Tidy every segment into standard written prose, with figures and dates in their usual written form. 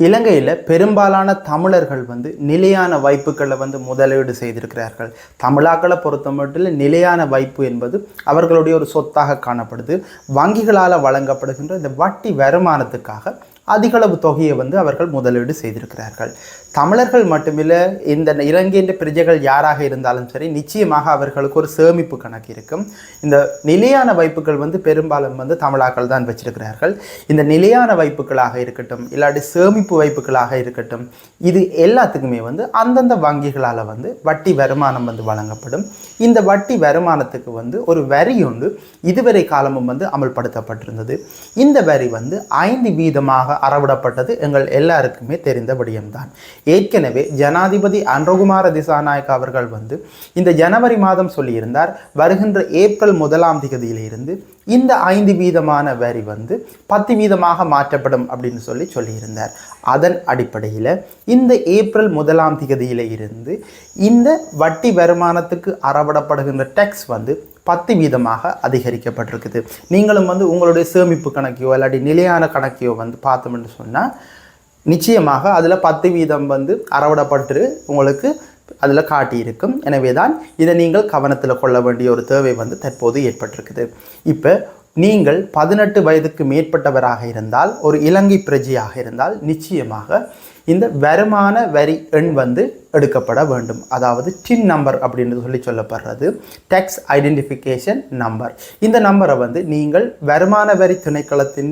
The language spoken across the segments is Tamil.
இலங்கையில் பெரும்பாலான தமிழர்கள் நிலையான வைப்புகளை முதலீடு செய்திருக்கிறார்கள். தமிழாக்களை பொறுத்த மட்டும் நிலையான வைப்பு என்பது அவர்களுடைய ஒரு சொத்தாக காணப்படுது. வங்கிகளால் வழங்கப்படுகின்ற இந்த வட்டி வருமானத்துக்காக அதிகளவு தொகையை அவர்கள் முதலீடு செய்திருக்கிறார்கள். தமிழர்கள் மட்டுமில்லை, இந்த இலங்கையின் பிரஜைகள் யாராக இருந்தாலும் சரி, நிச்சயமாக அவர்களுக்கு ஒரு சேமிப்பு கணக்கு இருக்கும். இந்த நிலையான வைப்புகள் பெரும்பாலும் தமிழாக்கள் தான் வச்சிருக்கிறார்கள். இந்த நிலையான வைப்புகளாக இருக்கட்டும், இல்லாட்டி சேமிப்பு வைப்புகளாக இருக்கட்டும், இது எல்லாத்துக்குமே அந்தந்த வங்கிகளால் வட்டி வருமானம் வழங்கப்படும். இந்த வட்டி வருமானத்துக்கு ஒரு வரி ஒன்று இதுவரை காலமும் அமல்படுத்தப்பட்டிருந்தது. இந்த வரி 5% அறவிடப்பட்டது எங்கள் எல்லாருக்குமே தெரிந்த விடயம்தான். ஏற்கனவே ஜனாதிபதி அன்ரகுமார திசாநாயக்க அவர்கள் இந்த ஜனவரி மாதம் சொல்லியிருந்தார், வருகின்ற ஏப்ரல் 1ஆம் தேதியிலிருந்து இந்த 5% வரி 10% மாற்றப்படும் அப்படின்னு சொல்லியிருந்தார். அதன் அடிப்படையில் இந்த ஏப்ரல் 1ஆம் தேதியில இருந்து இந்த வட்டி வருமானத்துக்கு அறவிடப்படுகின்ற டேக்ஸ் 10% அதிகரிக்கப்பட்டிருக்குது. நீங்களும் உங்களுடைய சேமிப்பு கணக்கையோ இல்லாட்டி நிலையான கணக்கையோ பார்த்தோம்னு சொன்னால் நிச்சயமாக அதில் 10% அறவிடப்பட்டு உங்களுக்கு அதில் காட்டியிருக்கும். எனவே தான் இதை நீங்கள் கவனத்தில் கொள்ள வேண்டிய ஒரு தேவை தற்போது ஏற்பட்டிருக்குது. இப்போ நீங்கள் 18 வயதுக்கு மேற்பட்டவராக இருந்தால், ஒரு இலங்கை பிரஜையாக இருந்தால், நிச்சயமாக இந்த வருமான வரி எண் எடுக்கப்பட வேண்டும். அதாவது டின் நம்பர் அப்படின்னு சொல்லப்படுறது டேக்ஸ் ஐடென்டிஃபிகேஷன் நம்பர். இந்த நம்பரை நீங்கள் வருமான வரி திணைக்களத்தின்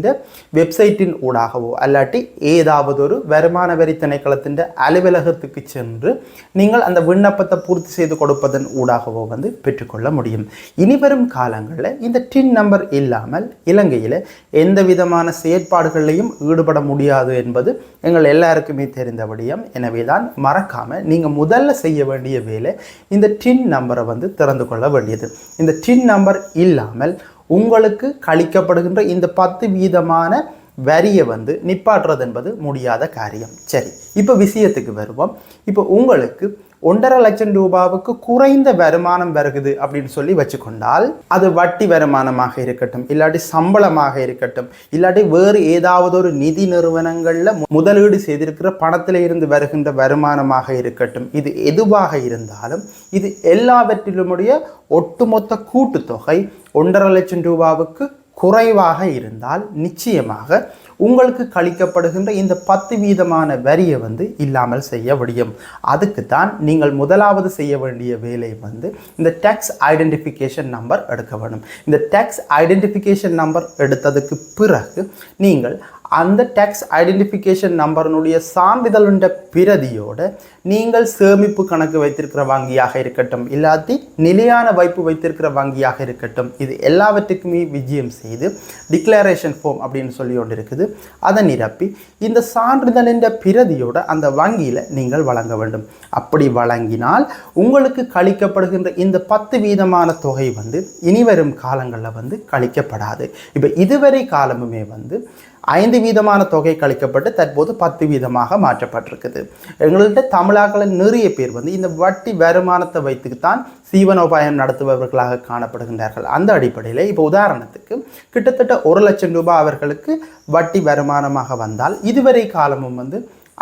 வெப்சைட்டின் ஊடாகவோ அல்லாட்டி ஏதாவது ஒரு வருமான வரி திணைக்களத்தின் அலுவலகத்துக்கு சென்று நீங்கள் அந்த விண்ணப்பத்தை பூர்த்தி செய்து கொடுப்பதன் ஊடாகவோ பெற்றுக்கொள்ள முடியும். இனிவரும் காலங்களில் இந்த டின் நம்பர் இல்லாமல் இலங்கையில் எந்த விதமான செயற்பாடுகளையும் ஈடுபட முடியாது என்பது எங்கள் எல்லாருக்குமே தெரிந்த விடயம். எனவே தான் மறக்காமல் நீங்கள் முதல்ல செய்ய வேண்டிய வேலை இந்த டின் நம்பரை திறந்து கொள்ள வேண்டியது. இந்த டின் நம்பர் இல்லாமல் உங்களுக்கு கழிக்கப்படுகின்ற இந்த 10% வரியை நிப்பாட்டுறது என்பது முடியாத காரியம். சரி, இப்போ விஷயத்துக்கு வருவோம். இப்போ உங்களுக்கு 1.5 லட்சம் ரூபாவுக்கு குறைந்த வருமானம் வருகுது அப்படின்னு சொல்லி வச்சுக்கொண்டால், அது வட்டி வருமானமாக இருக்கட்டும், இல்லாட்டி சம்பளமாக இருக்கட்டும், இல்லாட்டி வேறு ஏதாவது ஒரு நிதி நிறுவனங்களில் முதலீடு செய்திருக்கிற பணத்தில் இருந்து வருகின்ற வருமானமாக இருக்கட்டும், இது எதுவாக இருந்தாலும் இது எல்லாவற்றிலுமுடைய ஒட்டுமொத்த கூட்டுத்தொகை 1.5 லட்சம் ரூபாவுக்கு குறைவாக இருந்தால் நிச்சயமாக உங்களுக்கு கழிக்கப்படுகின்ற இந்த 10% வரியை இல்லாமல் செய்ய முடியும். அதுக்கு தான் நீங்கள் முதலாவது செய்ய வேண்டிய வேலை இந்த டேக்ஸ் ஐடென்டிஃபிகேஷன் நம்பர் எடுக்க வேண்டும். இந்த டேக்ஸ் ஐடென்டிஃபிகேஷன் நம்பர் எடுத்ததுக்கு பிறகு நீங்கள் அந்த டேக்ஸ் ஐடென்டிஃபிகேஷன் நம்பரினுடைய சான்றிதழுண்ட பிரதியோடு நீங்கள் சேமிப்பு கணக்கு வைத்திருக்கிற வங்கியாக இருக்கட்டும், இல்லாட்டி நிலையான வைப்பு வைத்திருக்கிற வங்கியாக இருக்கட்டும், இது எல்லாவற்றுக்குமே விஜயம் செய்து டிக்ளரேஷன் ஃபார்ம் அப்படின்னு சொல்லி ஒன்று இருக்குது, அதை நிரப்பி இந்த சான்றிதழின் பிரதியோடு அந்த வங்கியில் நீங்கள் வழங்க வேண்டும். அப்படி வழங்கினால் உங்களுக்கு கழிக்கப்படுகின்ற இந்த 10% தொகை இனிவரும் காலங்களில் கழிக்கப்படாது. இப்போ இதுவரை காலமுமே 5% தொகை கழிக்கப்பட்டு தற்போது 10% மாற்றப்பட்டிருக்குது. எங்கள்கிட்ட தமிழாக்களின் நிறைய பேர் இந்த வட்டி வருமானத்தை வைத்துத்தான் சீவனோபாயம் நடத்துபவர்களாக காணப்படுகின்றார்கள். அந்த அடிப்படையில் இப்போ உதாரணத்துக்கு கிட்டத்தட்ட 1 லட்சம் ரூபாய் அவர்களுக்கு வட்டி வருமானமாக வந்தால் இதுவரை காலமும்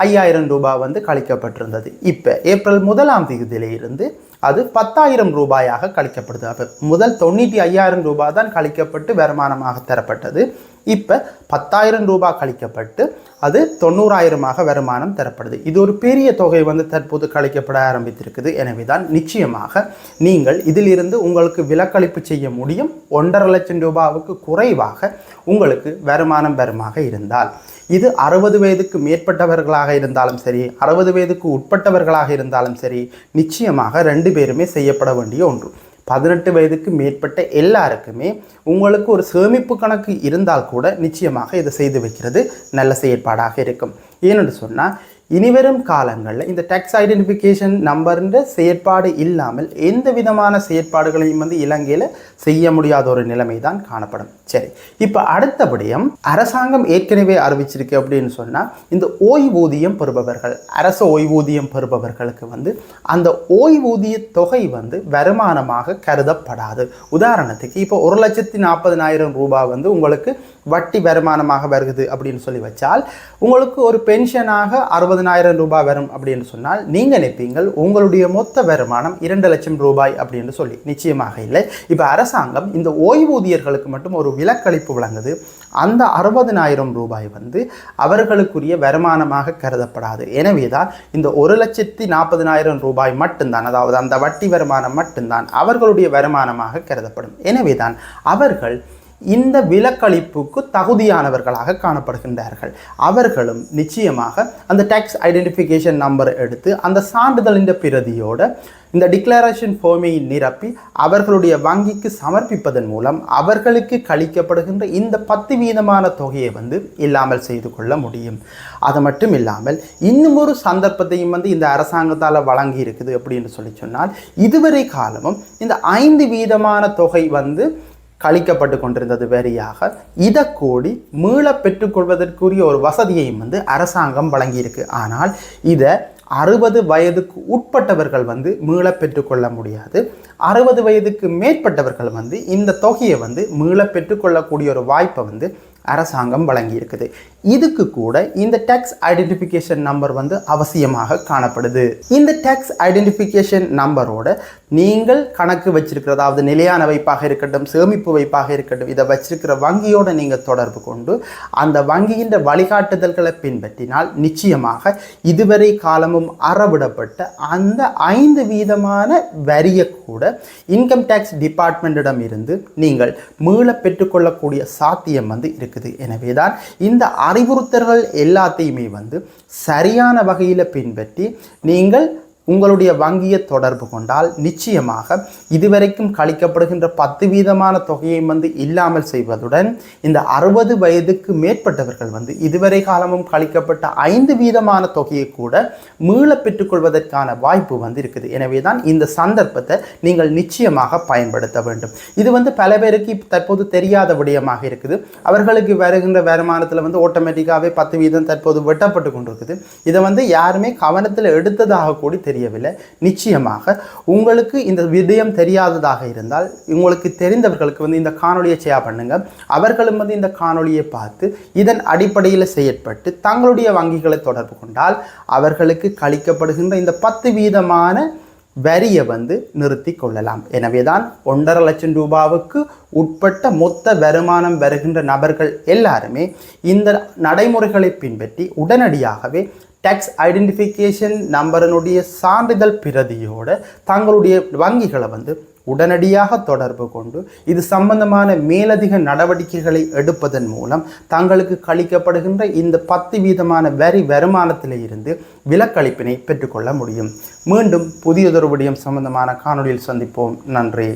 5000 ரூபாய் கழிக்கப்பட்டிருந்தது. இப்போ ஏப்ரல் 1ஆம் தேதியிலிருந்து அது 10,000 ரூபாயாக கழிக்கப்படுது. அப்போ முதல் 95,000 ரூபாய் தான் கழிக்கப்பட்டு வருமானமாக தரப்பட்டது. இப்போ 10,000 ரூபாய் கழிக்கப்பட்டு அது 90,000 வருமானம் தரப்படுது. இது ஒரு பெரிய தொகை தற்போது கழிக்கப்பட ஆரம்பித்திருக்குது. எனவே தான் நிச்சயமாக நீங்கள் இதிலிருந்து உங்களுக்கு விலக்களிப்பு செய்ய முடியும். 1.5 லட்சம் ரூபாவுக்கு குறைவாக உங்களுக்கு வருமானம் வருமாக இருந்தால், இது 60 வயதுக்கு மேற்பட்டவர்களாக இருந்தாலும் சரி, 60 வயதுக்கு உட்பட்டவர்களாக இருந்தாலும் சரி, நிச்சயமாக 2 பேருமே செய்யப்பட வேண்டிய ஒன்று. 18 வயதுக்கு மேற்பட்ட எல்லாருக்குமே உங்களுக்கு ஒரு சேமிப்பு கணக்கு இருந்தால் கூட நிச்சயமாக இதை செய்து வைக்கிறது நல்ல செயற்பாடாக இருக்கும். ஏனென்று சொன்னால் இனிவரும் காலங்களில் இந்த டேக்ஸ் ஐடென்டிஃபிகேஷன் நம்பர்ன்ற செயற்பாடு இல்லாமல் எந்த விதமான செயற்பாடுகளையும் வந்து இலங்கையில் செய்ய முடியாத ஒரு நிலைமை தான் காணப்படும். சரி, இப்போ அடுத்தபடியும் அரசாங்கம் ஏற்கனவே அறிவிச்சிருக்கு அப்படின்னு சொன்னால் இந்த ஓய்வூதியம் பெறுபவர்கள், அரசு ஓய்வூதியம் பெறுபவர்களுக்கு வந்து அந்த ஓய்வூதிய தொகை வந்து வருமானமாக கருதப்படாது. உதாரணத்துக்கு இப்போ 1,40,000 ரூபாய் வந்து உங்களுக்கு வட்டி வருமானமாக வருகுது அப்படின்னு சொல்லி வச்சால் உங்களுக்கு ஒரு பென்ஷனாக 60,000 ரூபாய் வரும் அப்படின்னு சொன்னால் நீங்கள் நினைப்பீங்கள் உங்களுடைய மொத்த வருமானம் 2 லட்சம் ரூபாய் அப்படின்னு சொல்லி. நிச்சயமாக இல்லை. இப்போ அரசாங்கம் இந்த ஓய்வூதியர்களுக்கு மட்டும் ஒரு விலக்களிப்பு வழங்குது. அந்த 60,000 ரூபாய் வந்து அவர்களுக்குரிய வருமானமாக கருதப்படாது. எனவே தான் இந்த 1,40,000 ரூபாய் மட்டும்தான், அதாவது அந்த வட்டி வருமானம் மட்டும்தான் அவர்களுடைய வருமானமாக கருதப்படும். எனவே தான் அவர்கள் இந்த விலக்களிப்புக்கு தகுதியானவர்களாக காணப்படுகின்றார்கள். அவர்களும் நிச்சயமாக அந்த டேக்ஸ் ஐடென்டிஃபிகேஷன் நம்பர் எடுத்து அந்த சான்றிதழின் பிரதியோட இந்த டிக்ளரேஷன் ஃபார்மை நிரப்பி அவர்களுடைய வங்கிக்கு சமர்ப்பிப்பதன் மூலம் அவர்களுக்கு கழிக்கப்படுகின்ற இந்த 10% தொகையை வந்து இல்லாமல் செய்து கொள்ள முடியும். அது மட்டும் இல்லாமல் இன்னும் ஒரு சந்தர்ப்பத்தையும் வந்து இந்த அரசாங்கத்தால் வழங்கி இருக்குது அப்படின்னு சொன்னால், இதுவரை காலமும் இந்த 5% தொகை வந்து கழிக்கப்பட்டு கொண்டிருந்தது வரியாக. இதை கூடி மீள பெற்றுக்கொள்வதற்குரிய ஒரு வசதியையும் வந்து அரசாங்கம் வழங்கியிருக்கு. ஆனால் இதை 60 வயதுக்கு உட்பட்டவர்கள் வந்து மீள பெற்றுக்கொள்ள முடியாது. 60 வயதுக்கு மேற்பட்டவர்கள் வந்து இந்த தொகையை வந்து மீள பெற்றுக்கொள்ளக்கூடிய ஒரு வாய்ப்பை வந்து அரசாங்கம் வழங்கி இருக்குது. இதுக்கு கூட இந்த டேக்ஸ் ஐடென்டிஃபிகேஷன் நம்பர் வந்து அவசியமாக காணப்படுது. இந்த டேக்ஸ் ஐடென்டிஃபிகேஷன் நம்பரோட நீங்கள் கணக்கு வச்சிருக்கிற, அதாவது நிலையான வைப்பாக இருக்கட்டும், சேமிப்பு வைப்பாக இருக்கட்டும், இதை வச்சிருக்கிற வங்கியோட நீங்கள் தொடர்பு கொண்டு அந்த வங்கியின் வழிகாட்டுதல்களை பின்பற்றினால் நிச்சயமாக இதுவரை காலமும் அறவிடப்பட்ட அந்த 5% வரியை கூட இன்கம் டேக்ஸ் டிபார்ட்மெண்ட்டிடம் இருந்து நீங்கள் மீள பெற்றுக்கொள்ளக்கூடிய சாத்தியம் வந்து இருக்குது. எனவே தான் இந்த அறிவுறுத்தல்கள் எல்லாத்தையுமே வந்து சரியான வகையில் பின்பற்றி நீங்கள் உங்களுடைய வங்கியை தொடர்பு கொண்டால் நிச்சயமாக இதுவரைக்கும் கழிக்கப்படுகின்ற 10% தொகையை வந்து இல்லாமல் செய்வதுடன் இந்த 60 வயதுக்கு மேற்பட்டவர்கள் வந்து இதுவரை காலமும் கழிக்கப்பட்ட 5% தொகையை கூட மீள பெற்றுக்கொள்வதற்கான வாய்ப்பு வந்து இருக்குது. எனவே தான் இந்த சந்தர்ப்பத்தை நீங்கள் நிச்சயமாக பயன்படுத்த வேண்டும். இது வந்து பல பேருக்கு தற்போது தெரியாத விடயமாக இருக்குது. அவர்களுக்கு வருகின்ற வருமானத்தில் வந்து ஆட்டோமேட்டிக்காகவே 10% தற்போது வெட்டப்பட்டு கொண்டிருக்குது. இதை வந்து யாருமே கவனத்தில் எடுத்ததாக கூட தெரியவில்லை. நிச்சயமாக உங்களுக்கு இந்த விடயம் தெரியாததாக இருந்தால் உங்களுக்கு தெரிந்தவர்களுக்கு வந்து இந்த காணொலியை ஷேர் பண்ணுங்க. அவர்களும் வந்து இந்த காணொலியை பார்த்து இதன் அடிப்படையில் செயற்பட்டு தங்களுடைய வங்கிகளை தொடர்பு கொண்டால் அவர்களுக்கு கழிக்கப்படுகின்ற இந்த 10% வரியை வந்து நிறுத்தி கொள்ளலாம். எனவே தான் 1.5 லட்சம் ரூபாவுக்கு உட்பட்ட மொத்த வருமானம் வருகின்ற நபர்கள் எல்லாருமே இந்த நடைமுறைகளை பின்பற்றி உடனடியாகவே டேக்ஸ் ஐடென்டிஃபிகேஷன் நம்பரினுடைய சான்றிதழ் பிரதியோடு தங்களுடைய வங்கிகளை வந்து உடனடியாக தொடர்பு கொண்டு இது சம்பந்தமான மேலதிக நடவடிக்கைகளை எடுப்பதன் மூலம் தங்களுக்கு கழிக்கப்படுகின்ற இந்த 10% வரி வருமானத்தில் இருந்து விலக்களிப்பினை பெற்றுக்கொள்ள முடியும். மீண்டும் புதியதொரு விடயம் சம்பந்தமான காணொலியில் சந்திப்போம். நன்றி.